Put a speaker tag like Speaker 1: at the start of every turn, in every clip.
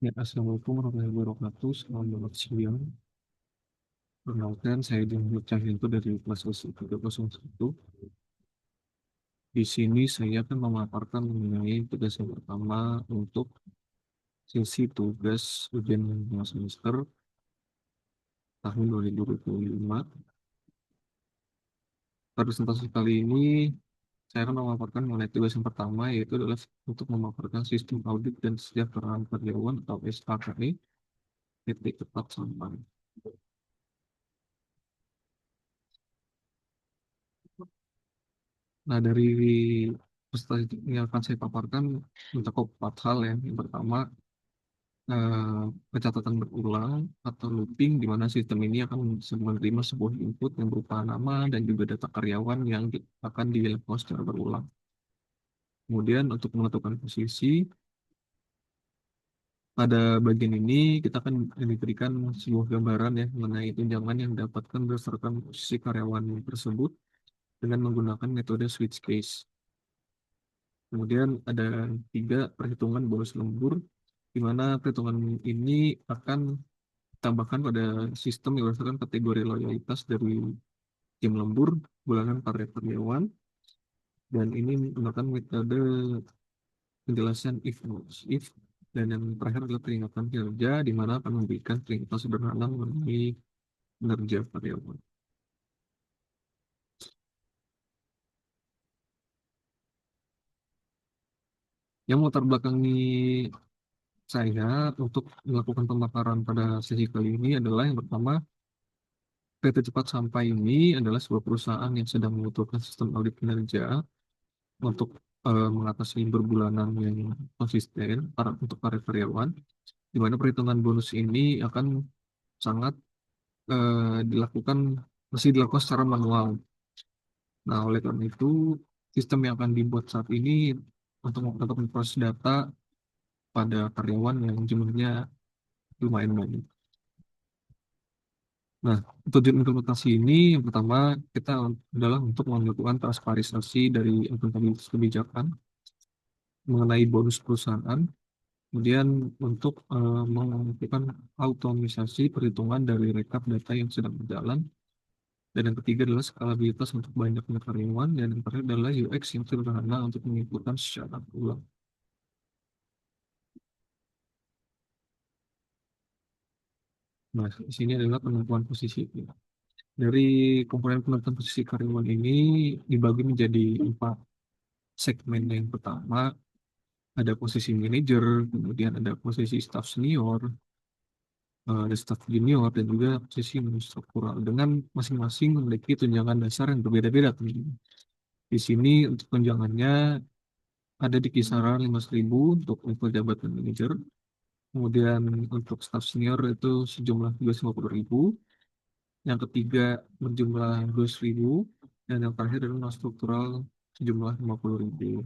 Speaker 1: Ya, Assalamualaikum warahmatullahi wabarakatuh. Selamat siang. Perkenalkan, saya Dimas Cahyanto dari kelas 301. Di sini saya akan memaparkan mengenai tugas yang pertama untuk sesi tugas ujian semester tahun 2025. Pada presentasi kali ini, saya akan memaparkan mengenai tugas yang pertama, yaitu adalah untuk memaparkan sistem audit dan kesejahteraan karyawan atau SAKE, titik tepat sampai. Nah, dari presentasi yang akan saya paparkan mencakup 4 hal ya. Yang pertama, pencatatan berulang atau looping, di mana sistem ini akan menerima sebuah input yang berupa nama dan juga data karyawan yang akan dilakukan secara berulang. Kemudian untuk menentukan posisi, pada bagian ini kita akan diberikan sebuah gambaran ya mengenai tunjangan yang didapatkan berdasarkan posisi karyawan tersebut dengan menggunakan metode switch case. Kemudian ada 3 perhitungan bonus lembur, di mana perhitungan ini akan ditambahkan pada sistem yang berdasarkan kategori loyalitas dari tim lembur, bulanan target karyawan, dan ini menggunakan metode penjelasan if, dan yang terakhir adalah peringatan kinerja, di mana akan memberikan peringatan sederhana mengenai kinerja karyawan. Yang melatar belakangi saya untuk melakukan pemaparan pada sesi kali ini adalah yang pertama, PT Cepat Sampai ini adalah sebuah perusahaan yang sedang membutuhkan sistem audit kinerja untuk mengatasi libur bulanan yang konsisten untuk para karyawan, di mana perhitungan bonus ini akan sangat dilakukan masih dilakukan secara manual. Nah, oleh karena itu, sistem yang akan dibuat saat ini untuk memproses data pada karyawan yang jumlahnya lumayan banyak. Nah, tujuan implementasi ini yang pertama kita adalah untuk melakukan transparansi dari akuntabilitas kebijakan mengenai bonus perusahaan, kemudian untuk melakukan automatisasi perhitungan dari rekap data yang sedang berjalan, dan yang ketiga adalah skalabilitas untuk banyaknya karyawan, dan yang terakhir adalah UX yang sederhana untuk menginputkan secara ulang. Nah, di sini adalah penentuan posisi. Dari komponen penentuan posisi karyawan ini dibagi menjadi 4 segmen. Yang pertama ada posisi manajer, kemudian ada posisi staff senior, ada staff junior, dan juga posisi struktural dengan masing-masing memiliki tunjangan dasar yang berbeda-beda tentunya. Di sini untuk tunjangannya ada di kisaran 15.000 untuk level jabatan manajer, kemudian untuk staff senior itu sejumlah 250.000, yang ketiga berjumlah 12.000, dan yang terakhir adalah non struktural sejumlah 50.000.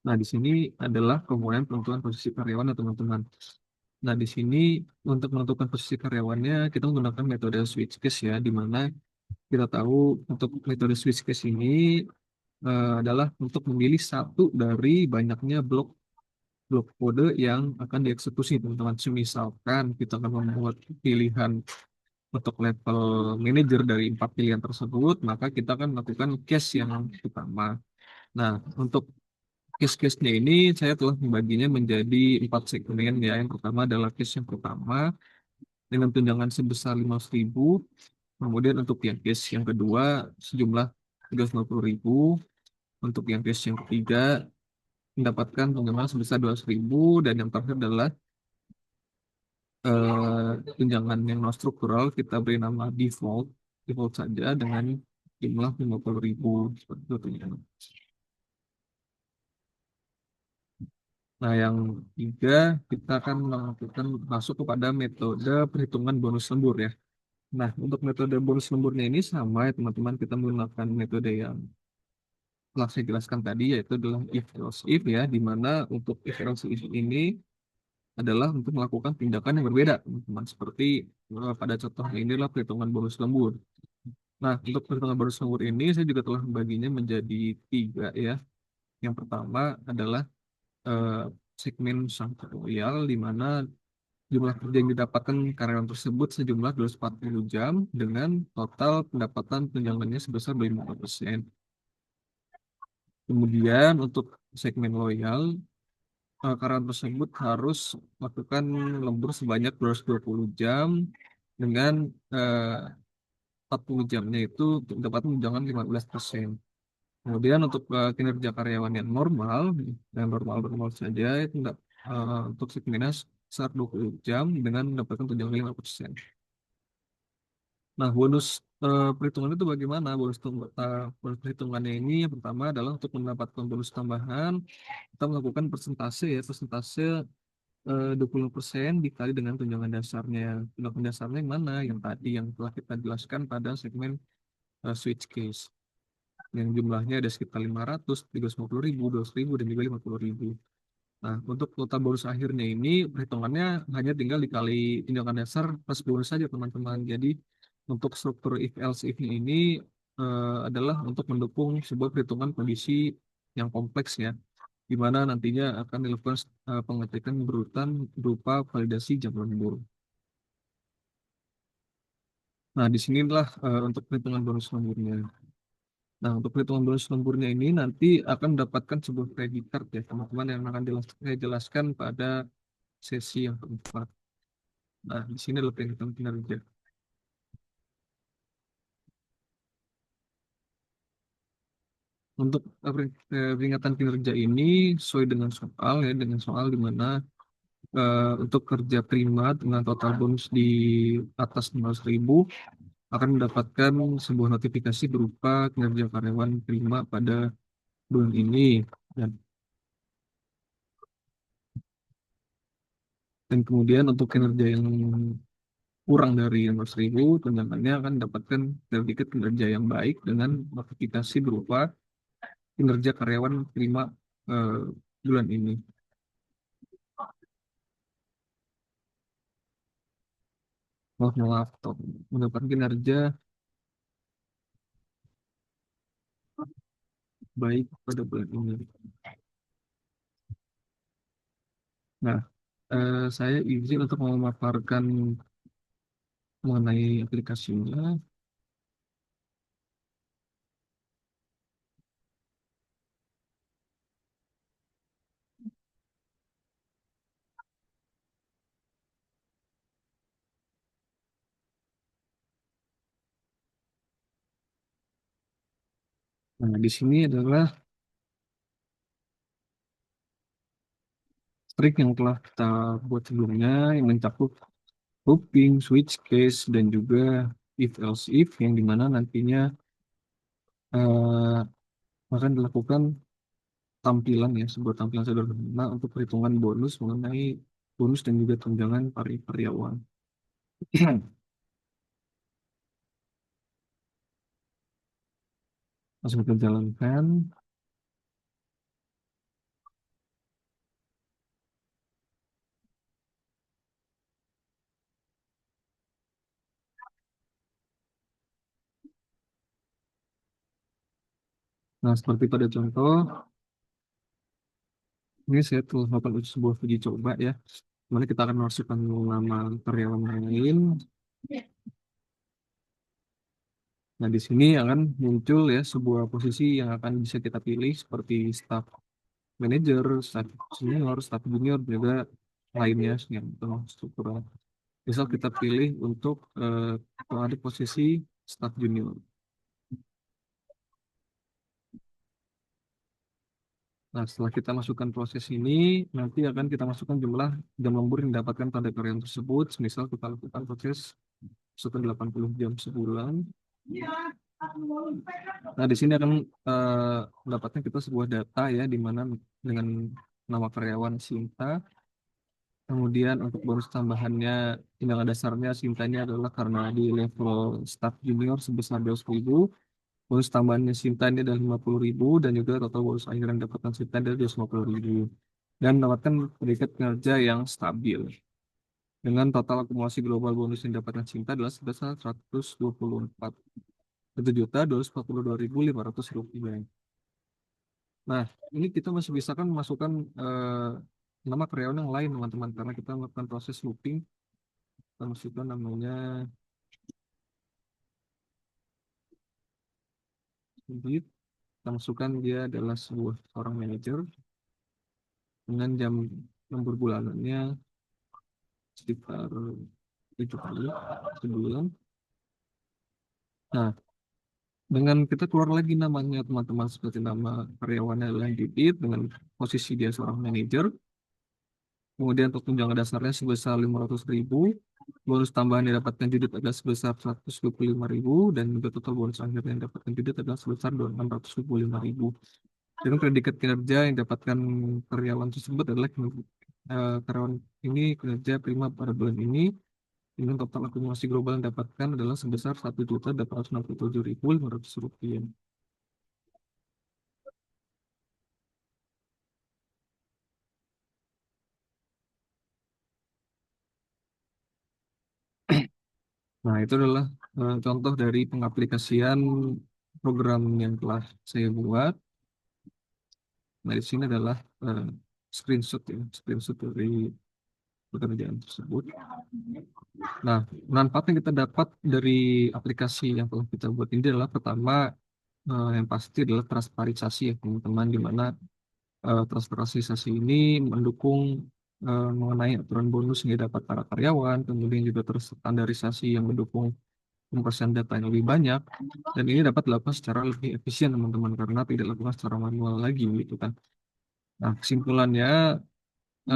Speaker 1: Nah, di sini adalah komponen penentuan posisi karyawan atau teman-teman. Nah, di sini untuk menentukan posisi karyawannya kita menggunakan metode switch case ya, di mana kita tahu untuk metode switch case ini adalah untuk memilih satu dari banyaknya blok blok kode yang akan dieksekusi, teman-teman. Misalkan kita akan membuat pilihan untuk level manager dari 4 pilihan tersebut, maka kita akan melakukan case yang pertama. Nah, untuk case-case-nya ini saya telah membaginya menjadi 4 segmen ya. Yang pertama adalah case yang pertama dengan tunjangan sebesar 15.000. Kemudian untuk yang case yang kedua sejumlah 350.000. Untuk yang case yang ketiga mendapatkan tunjangan sebesar 200.000, dan yang terakhir adalah tunjangan yang non struktural kita beri nama default default saja dengan jumlah 50.000 seperti itu tunjangan. Nah, yang tiga kita akan melakukan masuk kepada metode perhitungan bonus lembur ya. Nah, untuk metode bonus lemburnya ini sama ya teman-teman, kita menggunakan metode yang telah saya jelaskan tadi, yaitu adalah if else if ya, di mana untuk if else if ini adalah untuk melakukan tindakan yang berbeda teman-teman, seperti pada contohnya ini adalah perhitungan bonus lembur. Nah, untuk perhitungan bonus lembur ini saya juga telah membaginya menjadi 3 ya. Yang pertama adalah eh, segmen sang loyal, di mana jumlah kerja yang didapatkan karyawan tersebut sejumlah 240 jam dengan total pendapatan tunjangannya sebesar 5%. Kemudian untuk segmen loyal, karyawan tersebut harus melakukan lembur sebanyak 220 jam dengan eh, 40 jamnya itu mendapatkan tunjangan 15%. Kemudian untuk kinerja karyawan yang normal-normal saja itu enggak, untuk segmennya saat 20 jam dengan mendapatkan tunjangan 5%. Nah, perhitungan itu bagaimana? Bonus perhitungannya ini yang pertama adalah untuk mendapatkan bonus tambahan, kita melakukan persentase 20% dikali dengan tunjangan dasarnya. Tunjangan dasarnya yang mana? Yang tadi yang telah kita jelaskan pada segmen switch case. Yang jumlahnya ada sekitar 500, 350 ribu, 200 ribu, dan juga 50 ribu. Nah, untuk total bonus akhirnya ini perhitungannya hanya tinggal dikali tunjangan dasar plus bonus saja, teman-teman. Jadi, untuk struktur if else if-nya ini adalah untuk mendukung sebuah perhitungan kondisi yang kompleks ya, di mana nantinya akan dilakukan pengecekan berurutan berupa validasi jam lembur. Nah, disinilah untuk perhitungan bonus lemburnya. Nah, untuk perhitungan bonus lemburnya ini nanti akan mendapatkan sebuah credit card ya, teman-teman, yang akan saya jelaskan pada sesi yang keempat. Nah, di sini adalah peringatan kinerja. Untuk peringatan kinerja ini sesuai dengan soal di mana untuk kerja prima dengan total bonus di atas 15 ribu akan mendapatkan sebuah notifikasi berupa kinerja karyawan prima pada bulan ini. Dan, dan kemudian untuk kinerja yang kurang dari 15 ribu, tunjangannya akan mendapatkan sertifikat kinerja yang baik dengan notifikasi berupa kinerja karyawan prima eh, bulan ini. Maaf, maaf, toh. Mendapatkan kinerja baik pada bulan ini. Nah, saya izin untuk memaparkan mengenai aplikasinya. Nah, di sini adalah trik yang telah kita buat sebelumnya yang mencakup looping, switch case, dan juga if else if yang dimana nantinya eh, akan dilakukan tampilan ya, sebuah tampilan sederhana untuk perhitungan bonus mengenai bonus dan juga tunjangan karyawan. Langsung kita jalankan. Nah, seperti pada contoh, ini saya telah melakukan sebuah uji coba ya. Mana kita akan masukkan nama karyawan lain. Nah, di sini akan muncul ya sebuah posisi yang akan bisa kita pilih seperti staff manager, staff senior, staff junior, juga lainnya yang struktural. Misal kita pilih untuk ada posisi staff junior. Nah, setelah kita masukkan proses ini, nanti akan kita masukkan jumlah jam lembur yang didapatkan pada karyawan tersebut. Misal kita lakukan proses masukkan 80 jam sebulan. Nah, di sini akan mendapatkan kita sebuah data ya, di mana dengan nama karyawan Sinta. Kemudian untuk bonus tambahannya, tindakan dasarnya Sintanya adalah karena di level staff junior sebesar 200 ribu. Bonus tambahannya Sinta ini adalah 50 ribu, dan juga total bonus akhir yang dapatkan Sinta adalah 250 ribu. Dan mendapatkan predikat kinerja yang stabil. Dengan total akumulasi global bonus yang didapatkan Sinta adalah sebesar 124 1.242.500 rupiah. Nah, ini kita masih bisa kan masukkan nama karyawan yang lain teman-teman karena kita melakukan proses looping. Kita masukkan namanya Sudit. Kita masukkan dia adalah sebuah seorang manajer dengan jam lembur bulanannya sekitar 7 kali sebulan. Nah, dengan kita keluar lagi namanya teman-teman seperti nama karyawannya adalah Didit dengan posisi dia seorang manajer. Kemudian untuk tunjangan dasarnya sebesar 500.000, bonus tambahan yang didapatkan Didit adalah sebesar 125.000, dan juga total bonus akhir yang didapatkan Didit adalah sebesar 625.000. Dan predikat kinerja yang didapatkan karyawan tersebut adalah karyawan ini kinerja prima pada bulan ini. Dengan total akumulasi global yang didapatkan adalah sebesar 1.867.500 rupiah. Nah, itu adalah contoh dari pengaplikasian program yang telah saya buat. Nah, di sini adalah eh, screenshot ya, screenshot dari pekerjaan tersebut. Nah, manfaat yang kita dapat dari aplikasi yang telah kita buat ini adalah pertama, yang pasti adalah transparisasi ya teman-teman, di mana transparisasi ini mendukung mengenai aturan bonus yang didapat para karyawan, kemudian juga terstandarisasi yang mendukung pemrosesan data yang lebih banyak, dan ini dapat dilakukan secara lebih efisien teman-teman karena tidak dilakukan secara manual lagi gitu kan. Nah, kesimpulannya,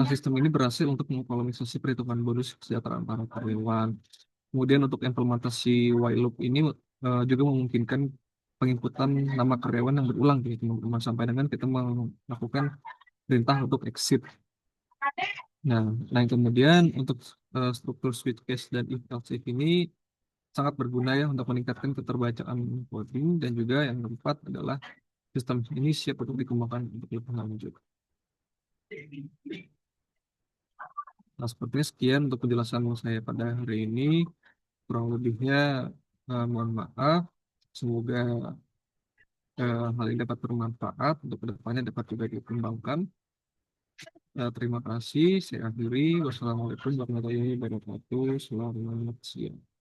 Speaker 1: sistem ini berhasil untuk mengoptimalisasi perhitungan bonus kesejahteraan para karyawan. Kemudian untuk implementasi while loop ini juga memungkinkan penginputan nama karyawan yang berulang gitu teman-teman sampai dengan kita melakukan perintah untuk exit. Nah, nah yang kemudian untuk struktur switch case dan if else if ini sangat berguna ya untuk meningkatkan keterbacaan coding, dan juga yang keempat adalah sistem ini siap untuk dikembangkan untuk lebih lanjut. Nah, sepertinya sekian untuk penjelasan saya pada hari ini. Kurang lebihnya mohon maaf. Semoga hal ini dapat bermanfaat untuk kedepannya, dapat juga dikembangkan. Terima kasih. Saya akhiri. Wassalamualaikum warahmatullahi wabarakatuh. Selamat siang.